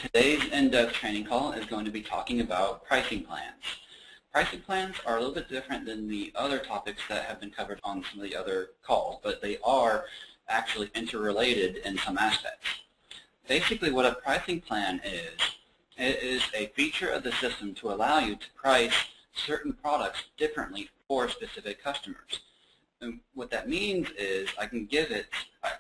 Today's in-depth training call is going to be talking about pricing plans. Pricing plans are a little bit different than the other topics that have been covered on some of the other calls, but they are actually interrelated in some aspects. Basically, what a pricing plan is, it is a feature of the system to allow you to price certain products differently for specific customers. And what that means is I can give it,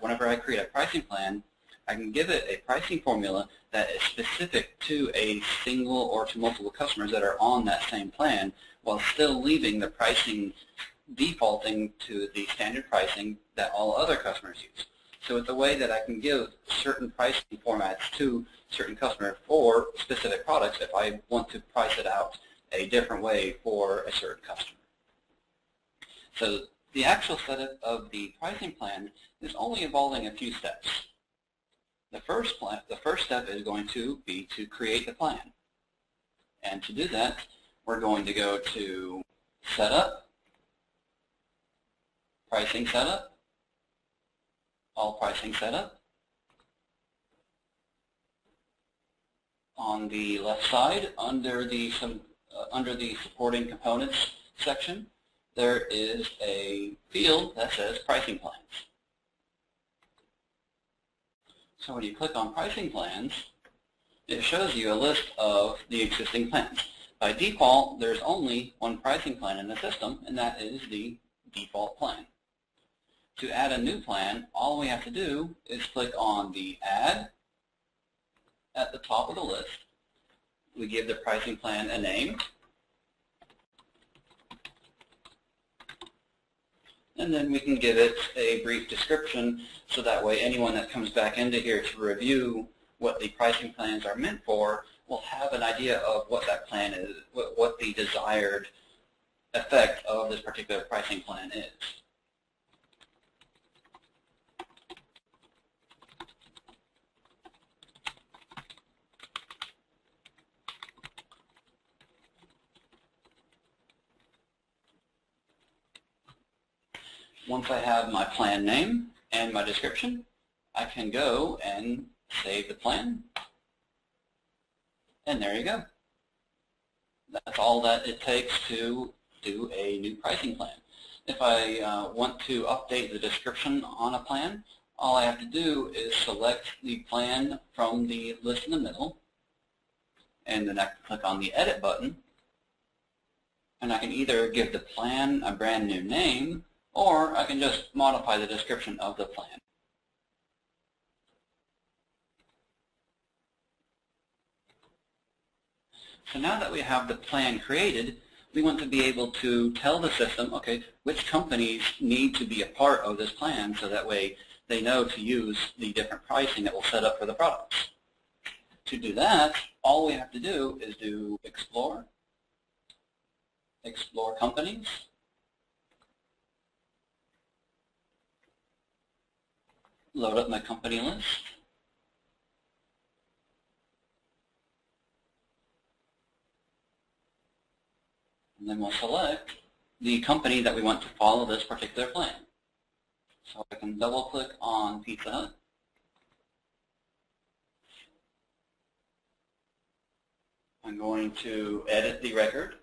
whenever I create a pricing plan, I can give it a pricing formula that is specific to a single or to multiple customers that are on that same plan, while still leaving the pricing defaulting to the standard pricing that all other customers use. So it's a way that I can give certain pricing formats to certain customers for specific products if I want to price it out a different way for a certain customer. So the actual setup of the pricing plan is only involving a few steps. The first step is going to be to create the plan. And to do that, we're going to go to Setup, Pricing Setup, All Pricing Setup. On the left side, under the Supporting Components section, there is a field that says Pricing Plans. So when you click on Pricing Plans, it shows you a list of the existing plans. By default, there's only one pricing plan in the system, and that is the default plan. To add a new plan, all we have to do is click on the Add at the top of the list. We give the pricing plan a name, and then we can give it a brief description so that way anyone that comes back into here to review what the pricing plans are meant for will have an idea of what that plan is, what the desired effect of this particular pricing plan is. Once I have my plan name and my description, I can go and save the plan. And there you go. That's all that it takes to do a new pricing plan. If I want to update the description on a plan, all I have to do is select the plan from the list in the middle, and then I can click on the Edit button, and I can either give the plan a brand new name, or I can just modify the description of the plan. So now that we have the plan created, we want to be able to tell the system, okay, which companies need to be a part of this plan so that way they know to use the different pricing that we'll set up for the products. To do that, all we have to do is do Explore, Explore Companies, load up my company list, and then we'll select the company that we want to follow this particular plan. So I can double click on Pizza Hut. I'm going to edit the record.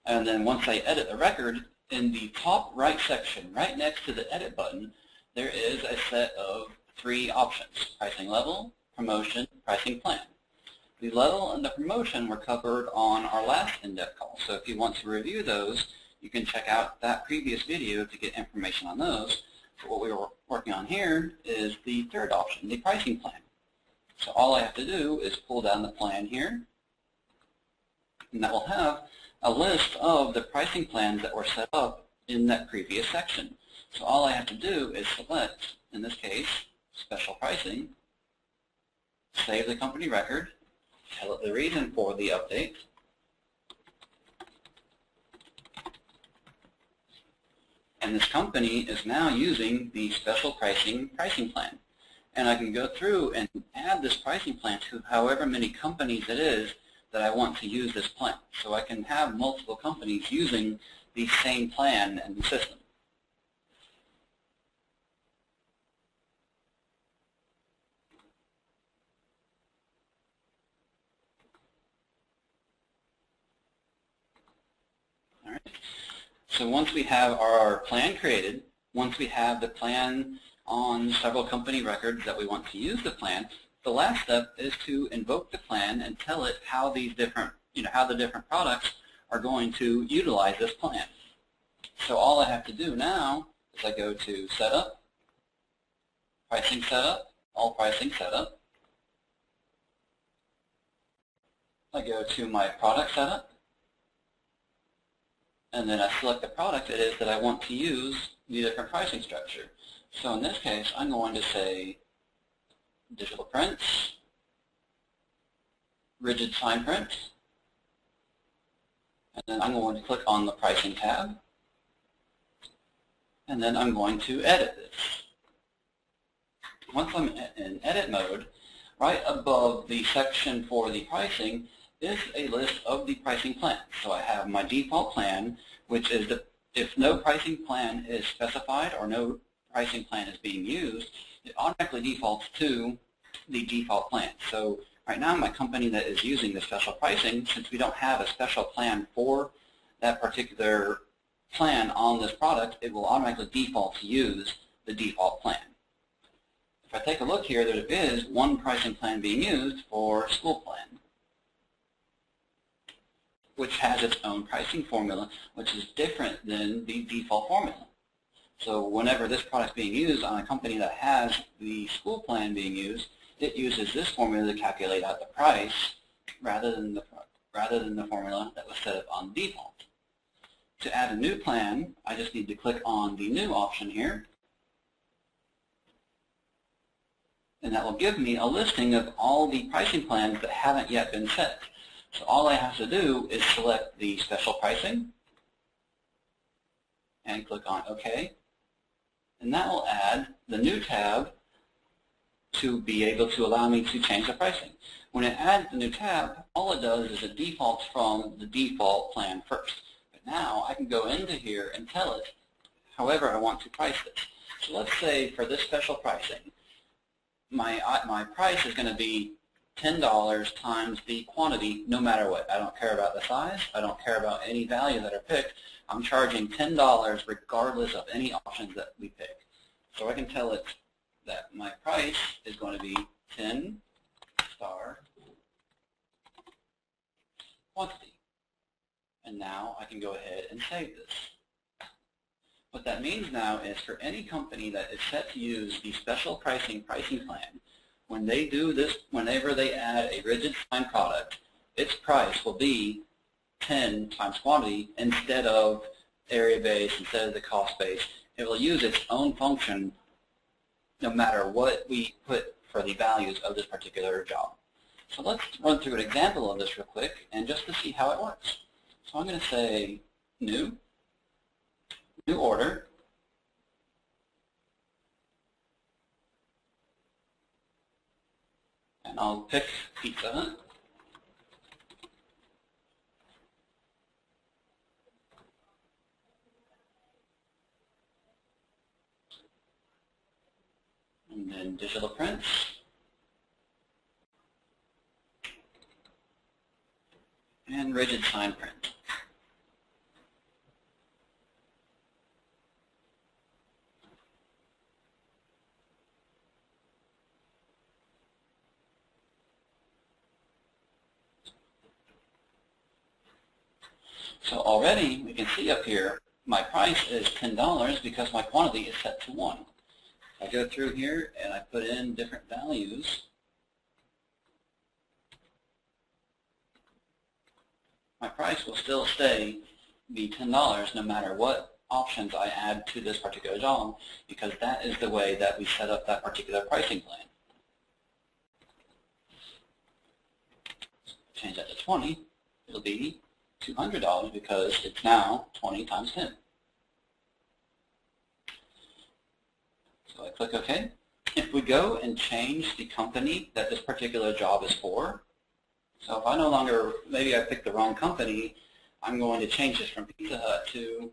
And then once I edit the record, in the top right section, right next to the Edit button, there is a set of 3 options: pricing level, promotion, pricing plan. The level and the promotion were covered on our last in-depth call, so if you want to review those, you can check out that previous video to get information on those. So what we were working on here is the third option, the pricing plan. So all I have to do is pull down the plan here, and that will have a list of the pricing plans that were set up in that previous section. So all I have to do is select, in this case, special pricing, save the company record, tell it the reason for the update, and this company is now using the special pricing plan. And I can go through and add this pricing plan to however many companies it is that I want to use this plan. So I can have multiple companies using the same plan in the system. So once we have our plan created, once we have the plan on several company records that we want to use the plan, the last step is to invoke the plan and tell it how these different, how the different products are going to utilize this plan. So all I have to do now is I go to Setup, Pricing Setup, All Pricing Setup. I go to my Product Setup, and then I select the product it is that I want to use the different pricing structure. So in this case, I'm going to say digital prints, rigid sign prints, and then I'm going to click on the pricing tab, and then I'm going to edit this. Once I'm in edit mode, right above the section for the pricing is a list of the pricing plans. So I have my default plan, which is that if no pricing plan is specified or no pricing plan is being used, it automatically defaults to the default plan. So right now my company that is using the special pricing, since we don't have a special plan for that particular plan on this product, it will automatically default to use the default plan. If I take a look here, there is one pricing plan being used for school plan, which has its own pricing formula, which is different than the default formula. So whenever this product is being used on a company that has the school plan being used, it uses this formula to calculate out the price rather than the formula that was set up on default. To add a new plan, I just need to click on the New option here, and that will give me a listing of all the pricing plans that haven't yet been set. So all I have to do is select the special pricing and click on OK, and that will add the new tab to be able to allow me to change the pricing. When it adds the new tab, all it does is it defaults from the default plan first. But now I can go into here and tell it however I want to price this. So let's say for this special pricing, my price is going to be $10 times the quantity no matter what. I don't care about the size. I don't care about any value that are picked. I'm charging $10 regardless of any options that we pick. So I can tell it that my price is going to be 10 star quantity. And now I can go ahead and save this. What that means now is for any company that is set to use the special pricing plan, when they do this, whenever they add a rigid sign product, its price will be 10 times quantity instead of area-based, instead of the cost-based. It will use its own function no matter what we put for the values of this particular job. So let's run through an example of this real quick and just to see how it works. So I'm going to say new order, and I'll pick Pizza Hut. And then digital prints. And rigid sign print. So already we can see up here my price is $10 because my quantity is set to 1. I go through here and I put in different values. My price will still stay be $10 no matter what options I add to this particular job, because that is the way that we set up that particular pricing plan. Change that to 20, it'll be $200 because it's now 20 times 10. So I click OK. If we go and change the company that this particular job is for, so if I no longer, maybe I picked the wrong company, I'm going to change this from Pizza Hut to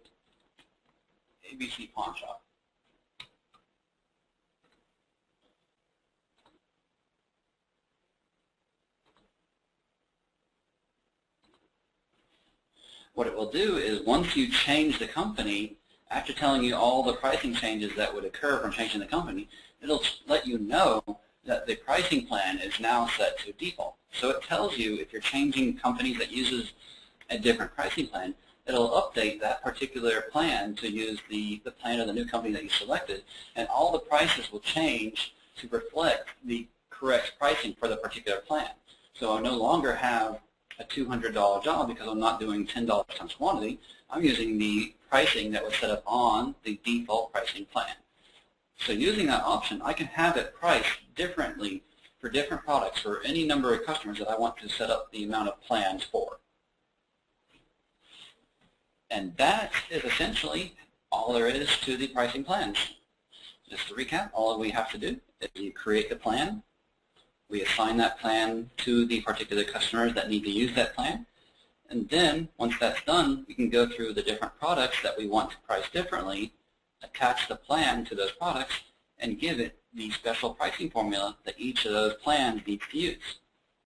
ABC Pawn Shop. What it will do is once you change the company, after telling you all the pricing changes that would occur from changing the company, it'll let you know that the pricing plan is now set to default. So it tells you if you're changing companies that uses a different pricing plan, it'll update that particular plan to use the plan of the new company that you selected, and all the prices will change to reflect the correct pricing for the particular plan. So I'll no longer have a $200 job because I'm not doing $10 times quantity. I'm using the pricing that was set up on the default pricing plan. So using that option, I can have it priced differently for different products for any number of customers that I want to set up the amount of plans for. And that is essentially all there is to the pricing plans. Just to recap, all we have to do is you create the plan, we assign that plan to the particular customers that need to use that plan, and then once that's done, we can go through the different products that we want to price differently, attach the plan to those products, and give it the special pricing formula that each of those plans needs to use.